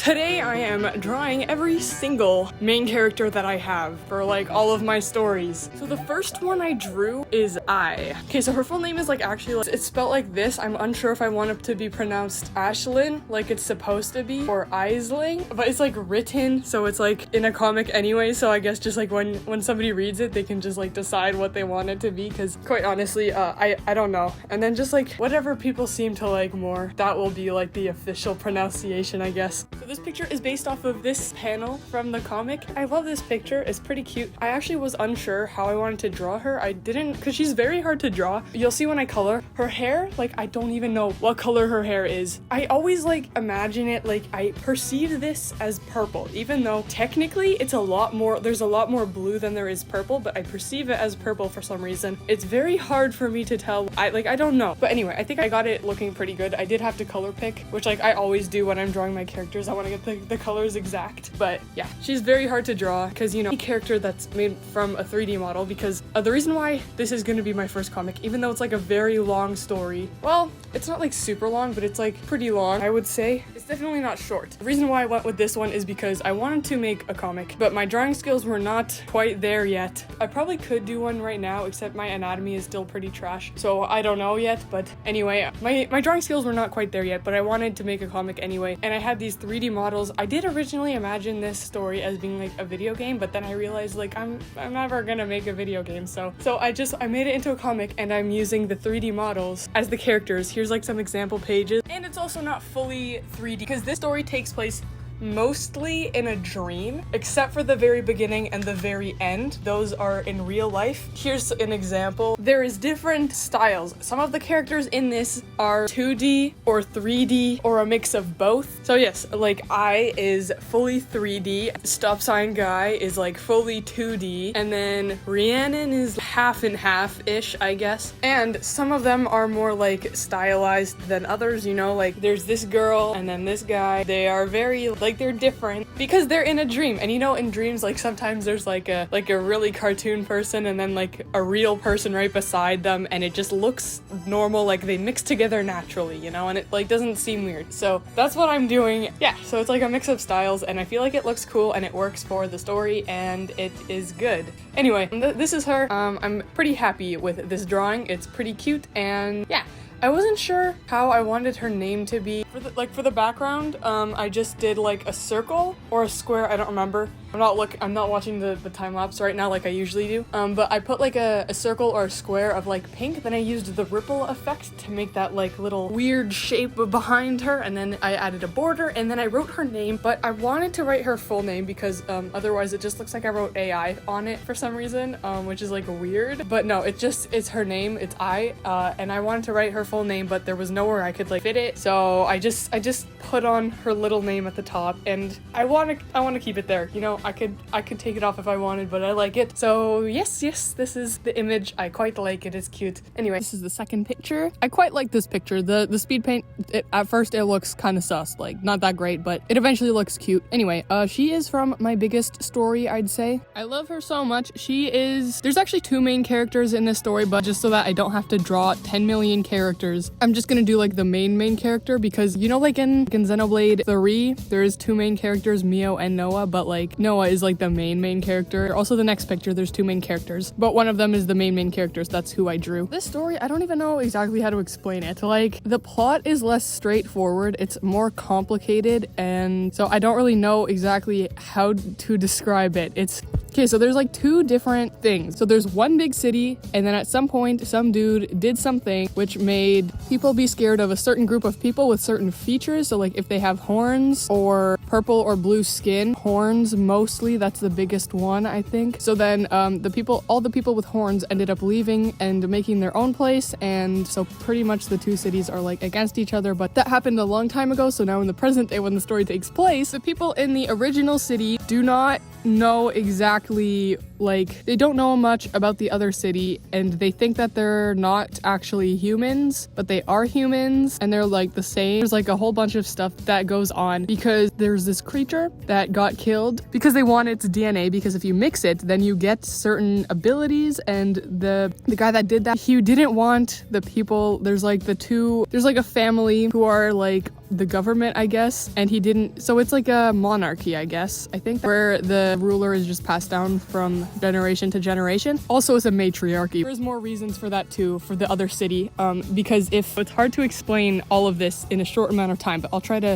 Today I am drawing every single main character that I have for like all of my stories. So the first one I drew is I. Okay, so her full name is like actually, it's spelled like this. I'm unsure if I want it to be pronounced Ashlin, like it's supposed to be, or Aisling, but it's like written, so it's like in a comic anyway, so I guess just like when somebody reads it, they can just like decide what they want it to be, because quite honestly, I don't know. And then just like whatever people seem to like more, that will be like the official pronunciation, I guess. So this picture is based off of this panel from the comic. I love this picture, it's pretty cute. I actually was unsure how I wanted to draw her. I didn't, because she's very hard to draw. You'll see when I color her hair, like I don't even know what color her hair is. I always like imagine it, like I perceive this as purple, even though technically it's a lot more, there's a lot more blue than there is purple, but I perceive it as purple for some reason. It's very hard for me to tell. I don't know. But anyway, I think I got it looking pretty good. I did have to color pick, which like I always do when I'm drawing my characters. I want to get the colors exact. But yeah, she's very hard to draw because, you know, any character that's made from a 3D model, because the reason why this is going to be my first comic, even though it's like a very long story, well, it's not like super long, but it's like pretty long, I would say. It's definitely not short. The reason why I went with this one is because I wanted to make a comic, but my drawing skills were not quite there yet. I probably could do one right now, except my anatomy is still pretty trash, so I don't know yet. But anyway, my drawing skills were not quite there yet, but I wanted to make a comic anyway, and I had these 3D models. I did originally imagine this story as being like a video game, but then I realized like I'm never gonna make a video game, so I made it into a comic, and I'm using the 3D models as the characters. Here's like some example pages, and it's also not fully 3D because this story takes place mostly in a dream, except for the very beginning and the very end. Those are in real life. Here's an example. There is different styles. Some of the characters in this are 2D or 3D or a mix of both. So yes, like I is fully 3D, Stop Sign Guy is like fully 2D, and then Rhiannon is half and half-ish, I guess. And some of them are more like stylized than others, you know, like there's this girl and then this guy. They are very like they're different because they're in a dream, and you know, in dreams like sometimes there's like a really cartoon person and then like a real person right beside them, and it just looks normal, like they mix together naturally, you know, and it like doesn't seem weird. So that's what I'm doing. Yeah, so it's like a mix of styles, and I feel like it looks cool and it works for the story and it is good. Anyway, this is her. I'm pretty happy with this drawing. It's pretty cute, and yeah, I wasn't sure how I wanted her name to be. For the background, I just did like a circle or a square, I don't remember. I'm not watching the time lapse right now like I usually do. But I put like a circle or a square of like pink, then I used the ripple effect to make that like little weird shape behind her, and then I added a border, and then I wrote her name, but I wanted to write her full name because otherwise it just looks like I wrote AI on it for some reason, which is like weird. But no, it's her name, it's I, and I wanted to write her full name, but there was nowhere I could like fit it, so I just put on her little name at the top, and I want to keep it there, you know. I could take it off if I wanted, but I like it. So yes, this is the image. I quite like it. It's cute. Anyway, this is the second picture. I quite like this picture. The speed paint, at first it looks kind of sus, like not that great, but it eventually looks cute. Anyway, she is from my biggest story, I'd say. I love her so much. There's actually 2 main characters in this story, but just so that I don't have to draw 10 million characters, I'm just gonna do like the main character, because you know, like in Xenoblade 3, there's 2 main characters, Mio and Noah, but like Noah is like the main character. Also the next picture, there's 2 main characters, but one of them is the main characters. That's who I drew. This story, I don't even know exactly how to explain it. Like, the plot is less straightforward, it's more complicated, and so I don't really know exactly how to describe it. Okay, so there's like 2 different things. So there's one big city, and then at some point, some dude did something which made people be scared of a certain group of people with certain features. So like if they have horns or purple or blue skin, horns mostly, that's the biggest one, I think. So then all the people with horns ended up leaving and making their own place, and so pretty much the 2 cities are like against each other, but that happened a long time ago. So now in the present day, when the story takes place, the people in the original city do not know exactly, like, they don't know much about the other city, and they think that they're not actually humans, but they are humans, and they're like the same. There's like a whole bunch of stuff that goes on because there's this creature that got killed because they want its DNA, because if you mix it, then you get certain abilities, and the guy that did that, he didn't want the people, there's like a family who are like the government, I guess, and he didn't, so it's like a monarchy, I guess, I think, where the ruler is just passed down from generation to generation. Also, it's a matriarchy. There's more reasons for that too, for the other city, because if it's hard to explain all of this in a short amount of time, but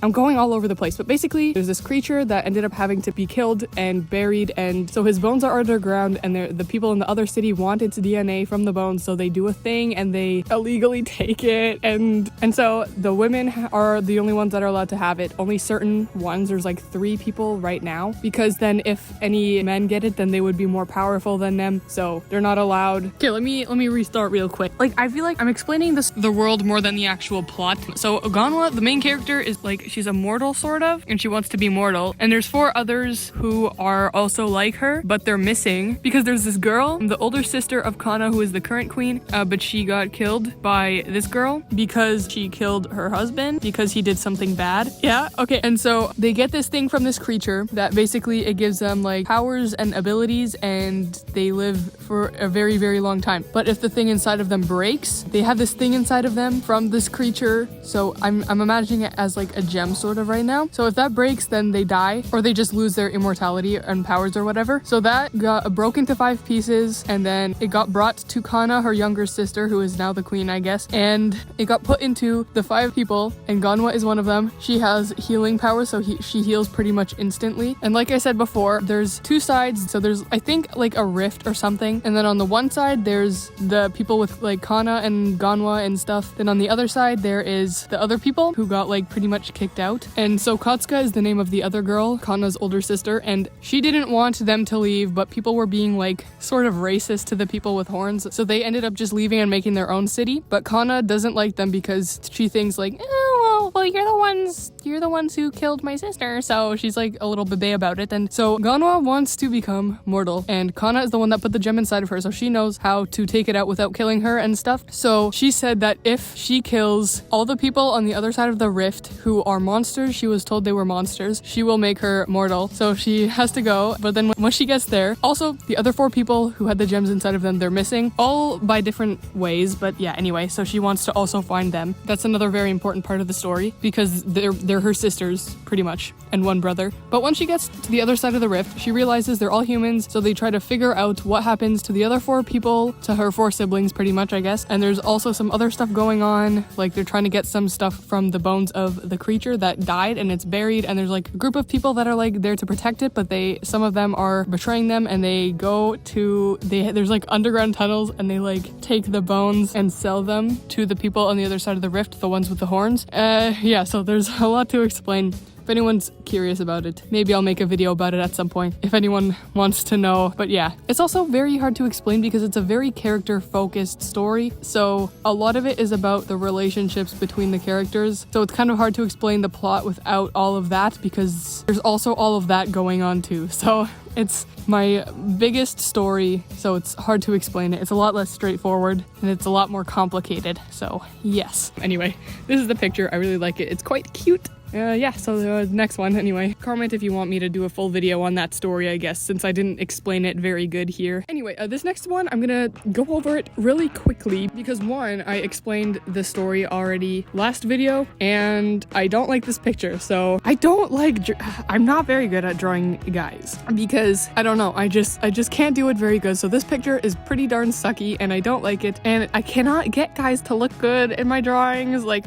I'm going all over the place, but basically there's this creature that ended up having to be killed and buried, and so his bones are underground, and the people in the other city want its DNA from the bones, so they do a thing and they illegally take it, and so the women are the only ones that are allowed to have it. Only certain ones. There's like 3 people right now, because then if any men get it, then they would be more powerful than them, so they're not allowed. Okay, let me restart real quick. Like, I feel like I'm explaining the world more than the actual plot. So Ganwa, the main character, is like, she's immortal sort of, and she wants to be mortal, and there's 4 others who are also like her, but they're missing because there's this girl, the older sister of Kana, who is the current queen, but she got killed by this girl because she killed her husband because he did something bad. Yeah, okay. And so they get this thing from this creature that basically it gives them like powers and abilities, and they live for a very, very long time. But if the thing inside of them breaks, they have this thing inside of them from this creature. So I'm imagining it as like a gem sort of right now. So if that breaks, then they die, or they just lose their immortality and powers or whatever. So that got broken to 5 pieces, and then it got brought to Kana, her younger sister, who is now the queen, I guess, and it got put into the 5 people, and Ganwa is one of them. She has healing powers, so she heals pretty much instantly. And like I said before, there's 2 sides. So there's, I think, like a rift or something, and then on the one side there's the people with like Kana and Ganwa and stuff. Then on the other side there is the other people who got like pretty much kicked out. And so Katsuka is the name of the other girl, Kana's older sister, and she didn't want them to leave, but people were being like sort of racist to the people with horns, so they ended up just leaving and making their own city. But Kana doesn't like them because she thinks like, oh, well, you're the ones who killed my sister, so she's like a little bebe about it. And so Ganwa wants to become mortal, and Kana is the one that put the gem inside of her, so she knows how to take it out without killing her and stuff. So she said that if she kills all the people on the other side of the rift who are monsters, she was told they were monsters, she will make her mortal. So she has to go, but then when she gets there, also the other 4 people who had the gems inside of them, they're missing, all by different ways, but yeah, anyway, so she wants to also find them. That's another very important part of the story, because they're her sisters, pretty much, and 1 brother. But once she gets to the other side of the rift, she realizes they're all humans, so they try to figure out what happens to the other 4 people, to her 4 siblings, pretty much, I guess. And there's also some other stuff going on, like they're trying to get some stuff from the bones of the creature that died, and it's buried, and there's like a group of people that are like there to protect it, but some of them are betraying them, and they go to, there's like underground tunnels, and they like take the bones and sell them to the people on the other side of the rift, the ones with the horns. Yeah, so there's a lot to explain. If anyone's curious about it, maybe I'll make a video about it at some point if anyone wants to know. But yeah, it's also very hard to explain because it's a very character-focused story. So a lot of it is about the relationships between the characters. So it's kind of hard to explain the plot without all of that, because there's also all of that going on too. So it's my biggest story, so it's hard to explain it. It's a lot less straightforward, and it's a lot more complicated. So yes. Anyway, this is the picture. I really like it. It's quite cute. Yeah, so the next one, anyway. Comment if you want me to do a full video on that story, I guess, since I didn't explain it very good here. Anyway, this next one, I'm gonna go over it really quickly, because 1, I explained the story already last video, and I don't like this picture, so I'm not very good at drawing guys, because, I don't know, I just can't do it very good, so this picture is pretty darn sucky, and I don't like it, and I cannot get guys to look good in my drawings, like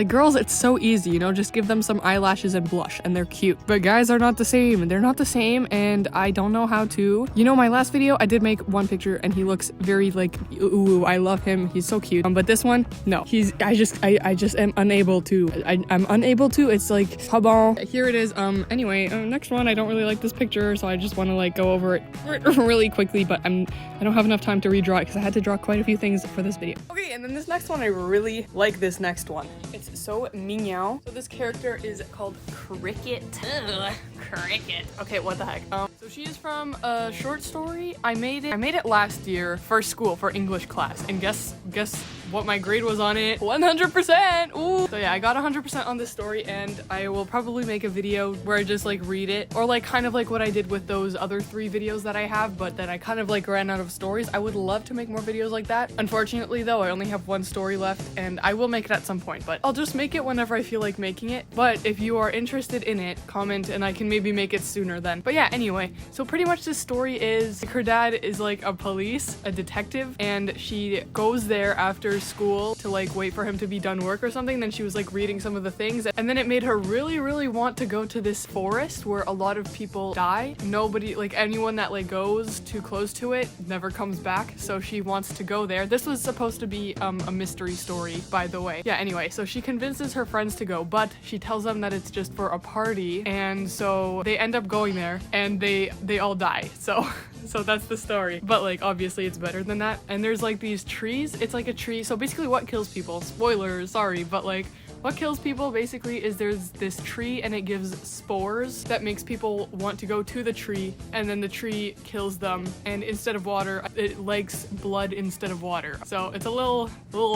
girls, it's so easy, you know, just give them some eyelashes and blush and they're cute. But guys are not the same. They're not the same, and I don't know how to. You know, my last video, I did make 1 picture and he looks very like, ooh, I love him. He's so cute. But this one, no. I just am unable to. I'm unable to. It's like, pardon. Here it is. Anyway, next one, I don't really like this picture, so I just want to like go over it really quickly, but I don't have enough time to redraw it because I had to draw quite a few things for this video. Okay, and then this next one, I really like this next one. It's so meow. So this character is called Cricket. Ugh, Cricket. Okay, what the heck? So she is from a short story. I made it last year for school, for English class, and guess what my grade was on it. 100%! Ooh! So yeah, I got 100% on this story, and I will probably make a video where I just like read it, or like kind of like what I did with those other 3 videos that I have, but then I kind of like ran out of stories. I would love to make more videos like that. Unfortunately though, I only have 1 story left, and I will make it at some point, but I'll just make it whenever I feel like making it. But if you are interested in it, comment and I can maybe make it sooner then. But yeah, anyway, so pretty much this story is her dad is like a detective, and she goes there after school to like wait for him to be done work or something. Then she was like reading some of the things, and then it made her really want to go to this forest where a lot of people die. Nobody, like anyone that like goes too close to it never comes back, so she wants to go there. This was supposed to be a mystery story, by the way. Yeah, anyway, so she convinces her friends to go, but she tells them that it's just for a party, and so they end up going there and they all die. So that's the story. But like obviously it's better than that. And there's like these trees. It's like a tree. So basically what kills people, spoilers, sorry, but like what kills people basically is there's this tree and it gives spores that makes people want to go to the tree, and then the tree kills them, and instead of water it likes blood instead of water. So it's a little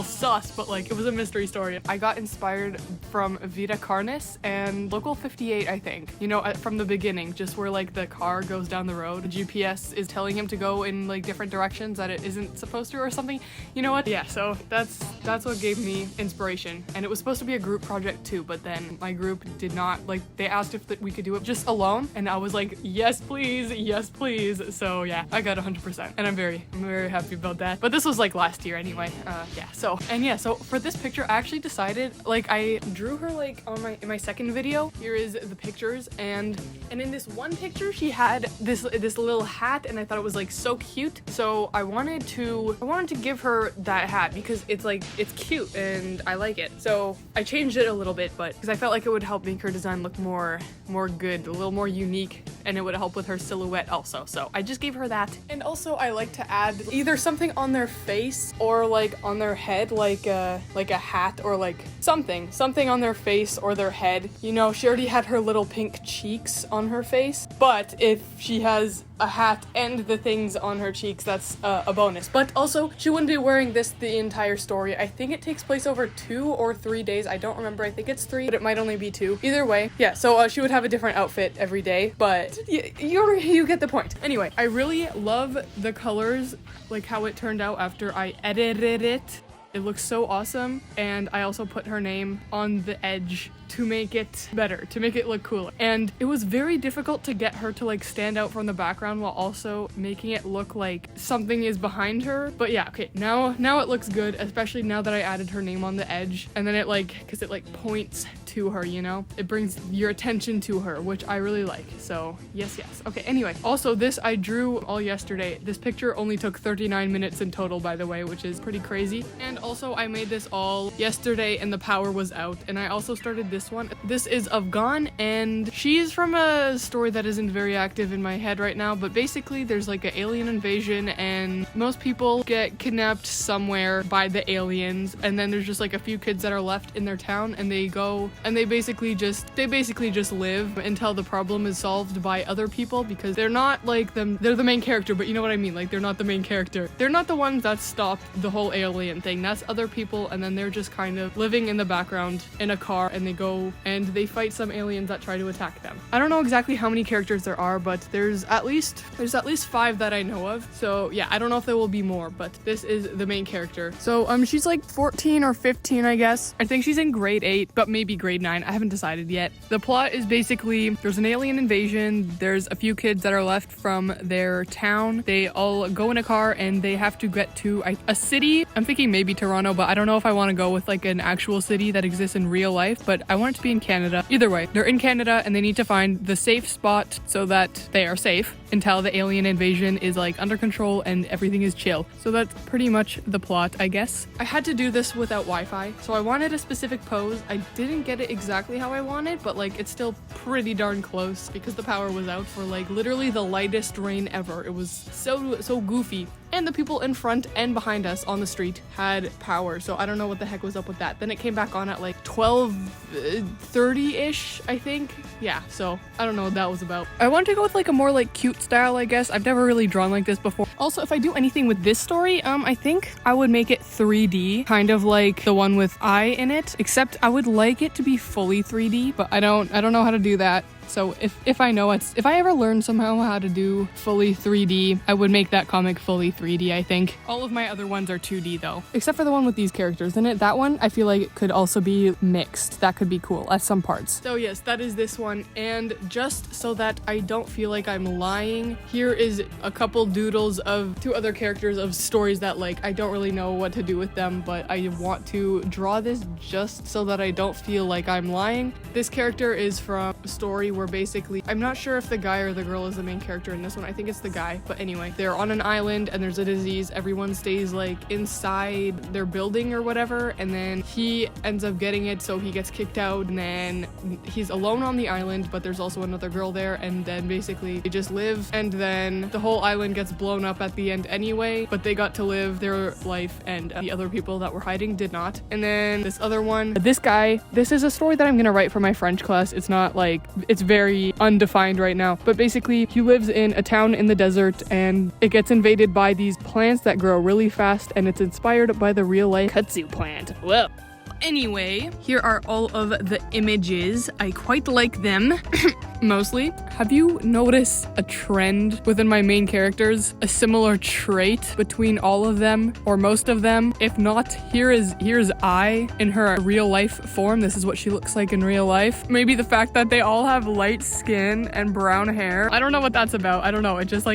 sus, but like it was a mystery story. I got inspired from Vita Carnis and Local 58, I think. You know, from the beginning, just where like the car goes down the road, the GPS is telling him to go in like different directions that it isn't supposed to or something. You know what? Yeah, so that's what gave me inspiration. And it was supposed to be a group project too, but then my group did not, like, they asked if we could do it just alone, and I was like, yes please, yes please. So yeah, I got 100%, and I'm very happy about that. But this was like last year anyway. Yeah, so for this picture I actually decided, like, I drew her like on in my second video. Here is the pictures, and in this one picture she had this little hat, and I thought it was like so cute, so I wanted to give her that hat because it's like, it's cute and I like it. So I changed it a little bit, but because I felt like it would help make her design look more good, a little more unique, and it would help with her silhouette also. So I just gave her that. And also I like to add either something on their face or like on their head, like a hat, or like something on their face or their head. You know, she already had her little pink cheeks on her face, but if she has a hat and the things on her cheeks, that's a bonus. But also, she wouldn't be wearing this the entire story. I think it takes place over 2 or 3 days. I don't remember. I think it's 3, but it might only be 2. Either way, yeah, so she would have a different outfit every day, but you get the point. Anyway, I really love the colors, like how it turned out after I edited it. It looks so awesome, and I also put her name on the edge to make it better, to make it look cooler. And it was very difficult to get her to like stand out from the background while also making it look like something is behind her. But yeah, okay, now it looks good, especially now that I added her name on the edge, and then it like, because it like points to her, you know? It brings your attention to her, which I really like. So yes. Okay, anyway, also this I drew all yesterday. This picture only took 39 minutes in total, by the way, which is pretty crazy. And also I made this all yesterday and the power was out, and I also started this one. This is Afghan, and she's from a story that isn't very active in my head right now, but basically there's like an alien invasion and most people get kidnapped somewhere by the aliens, and then there's just like a few kids that are left in their town, and they go and they basically just live until the problem is solved by other people, because they're not like them, they're the main character, but you know what I mean, like they're not the main character. They're not the ones that stopped the whole alien thing. That's other people, and then they're just kind of living in the background in a car, and they go and they fight some aliens that try to attack them. I don't know exactly how many characters there are, but there's at least 5 that I know of. So yeah, I don't know if there will be more, but this is the main character. So she's like 14 or 15, I guess. I think she's in grade 8, but maybe grade 9. I haven't decided yet. The plot is basically there's an alien invasion. There's a few kids that are left from their town. They all go in a car and they have to get to a city. I'm thinking maybe Toronto, but I don't know if I want to go with like an actual city that exists in real life, but I want it to be in Canada. Either way, they're in Canada and they need to find the safe spot so that they are safe until the alien invasion is like under control and everything is chill. So that's pretty much the plot, I guess. I had to do this without Wi-Fi, so I wanted a specific pose. I didn't get it exactly how I wanted, but like it's still pretty darn close because the power was out for like literally the lightest rain ever. It was so goofy. and the people in front and behind us on the street had power. So I don't know what the heck was up with that. Then it came back on at like 12:30-ish, I think. Yeah, so I don't know what that was about. I wanted to go with like a more like cute style, I guess. I've never really drawn like this before. Also, if I do anything with this story, I think I would make it 3D, kind of like the one with I in it, except I would like it to be fully 3D, but I don't know how to do that. So if I ever learn somehow how to do fully 3D, I would make that comic fully 3D, I think. All of my other ones are 2D though, except for the one with these characters in it. That one, I feel like it could also be mixed. That could be cool at some parts. So yes, that is this one. And just so that I don't feel like I'm lying, here is a couple doodles of 2 other characters of stories that like I don't really know what to do with them, but I want to draw this just so that I don't feel like I'm lying. This character is from a story where basically, I'm not sure if the guy or the girl is the main character in this one. I think it's the guy, but anyway, they're on an island and there's a disease. Everyone stays like inside their building or whatever, and then he ends up getting it, so he gets kicked out, and then he's alone on the island, but there's also another girl there, and then basically they just live, and then the whole island gets blown up at the end anyway, but they got to live their life, and the other people that were hiding did not. And then this other one, this guy, this is a story that I'm gonna write for my French class. It's not like, it's very undefined right now, but basically he lives in a town in the desert and it gets invaded by these plants that grow really fast, and it's inspired by the real life kudzu plant. Whoa. Anyway, here are all of the images. I quite like them. Mostly. Have you noticed a trend within my main characters? A similar trait between all of them or most of them? If not, here's I in her real life form. This is what she looks like in real life. Maybe the fact that they all have light skin and brown hair. I don't know what that's about. I don't know. It just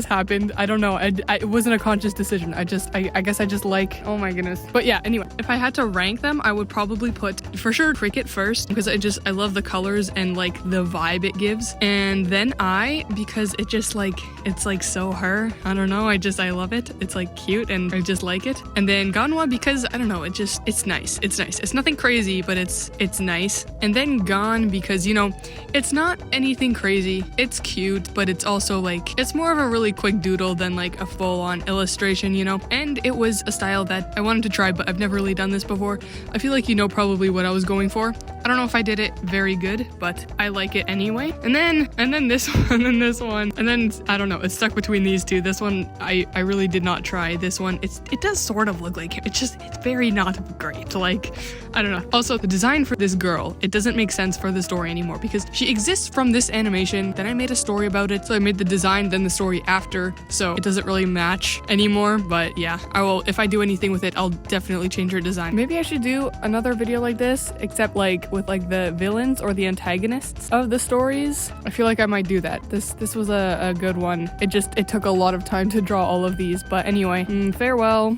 happened. I don't know. It wasn't a conscious decision. I guess I just like, oh my goodness. But yeah, anyway, if I had to rank them, I would probably put for sure Cricket first, because I love the colors and like the vibe it gives, and then I, because it's like so her. I don't know, I love it. It's like cute and I just like it. And then Ganwa, because I don't know, it's nice. It's nothing crazy, but it's nice. And then Gan, because it's not anything crazy. It's cute, but it's also like, it's more of a really quick doodle than like a full-on illustration, And it was a style that I wanted to try, but I've never really done this before. I feel like probably what I was going for. I don't know if I did it very good, but I like it anyway. And then this one, and then this one, and then I don't know, it's stuck between these two. This one I really did not try. This one, it does sort of look like him. It's very not great. Like, I don't know. Also, the design for this girl, it doesn't make sense for the story anymore because she exists from this animation. Then I made a story about it, so I made the design, then the story after, so it doesn't really match anymore. But yeah, I will, if I do anything with it, I'll definitely change her design. Maybe I should do another video like this, except like with like the villains or the antagonists of the stories. I feel like I might do that. This was a good one. It took a lot of time to draw all of these, but anyway, farewell.